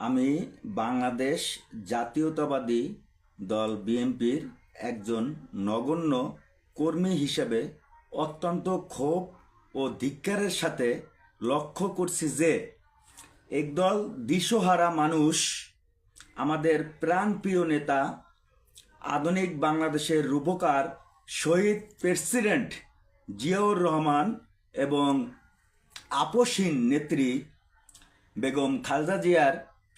আমি বাংলাদেশ জাতীয়তাবাদী দল বিএনপির একজন নগণ্য কর্মী হিসেবে অত্যন্ত ক্ষোভ ও ধিক্কারের সাথে লক্ষ্য করছি যে একদল দিশহারা মানুষ আমাদের প্রাণপ্রিয় নেতা, আধুনিক বাংলাদেশের রূপকার শহীদ প্রেসিডেন্ট জিয়াউর রহমান এবং আপসহীন নেত্রী বেগম খালেদা জিয়ার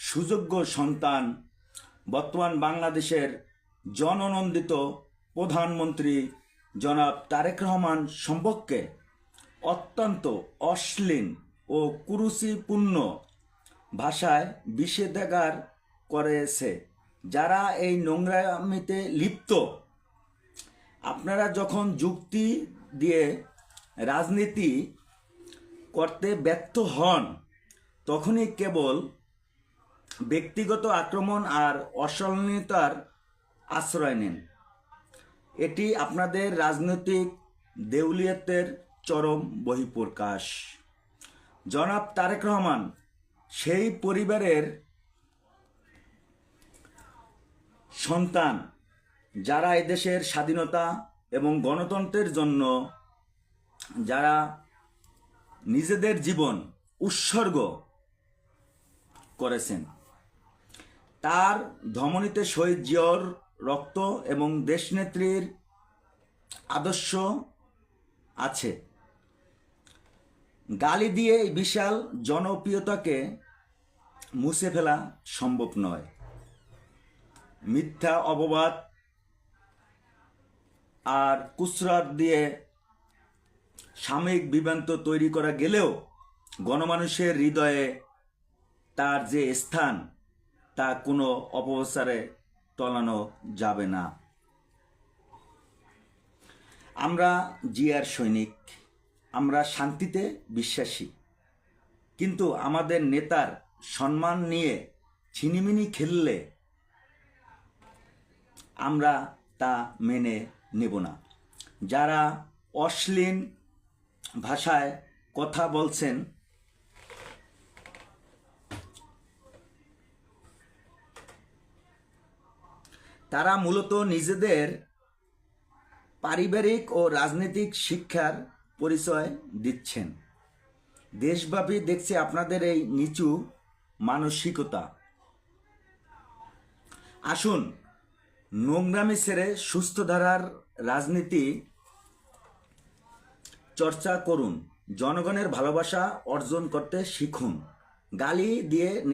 সুযোগ্য সন্তান, বর্তমান বাংলাদেশের জননন্দিত প্রধানমন্ত্রী জনাব তারেক রহমান সম্পর্কে অত্যন্ত অশ্লীল ও কুরুচিপূর্ণ ভাষায় নিষেধাজ্ঞা করেছে। যারা এই নোংরামিতে লিপ্ত, আপনারা যখন যুক্তি দিয়ে রাজনীতি করতে ব্যর্থ হন, তখনই কেবল ব্যক্তিগত আক্রমণ আর অশালীনতার আশ্রয় নেন। এটি আপনাদের রাজনৈতিক দেউলিয়াতের চরম বহিঃপ্রকাশ। জনাব তারেক রহমান সেই পরিবারের সন্তান যারা এদেশের স্বাধীনতা এবং গণতন্ত্রের জন্য যারা নিজেদের জীবন উৎসর্গ করেছেন। তার ধমনীতে শহীদ জিয়ার রক্ত এবং দেশনেত্রীর আদর্শ আছে। গালি দিয়ে এই বিশাল জনপ্রিয়তাকে মুছে ফেলা সম্ভব নয়। মিথ্যা অপবাদ আর কুসরাত দিয়ে সাময়িক বিভ্রান্ত তৈরি করা গেলেও গণমানুষের হৃদয়ে তার যে স্থান, তা কোনো অপপ্রচারে টলানো যাবে না। আমরা জিয়ার সৈনিক, আমরা শান্তিতে বিশ্বাসী, কিন্তু আমাদের নেতার সম্মান নিয়ে ছিনিমিনি খেললে আমরা তা মেনে নেব না। যারা অশ্লীল ভাষায় কথা বলছেন, তারা মূলত নিজেদের পারিবারিক ও রাজনৈতিক শিক্ষার পরিচয় দিচ্ছেন। দেশব্যাপী দেখছে আপনাদের এই নিচু মানসিকতা। আসুন, নোংরামি ছেড়ে সুস্থ ধারার রাজনীতি চর্চা করুন, জনগণের ভালোবাসা অর্জন করতে শিখুন। গালি দিয়ে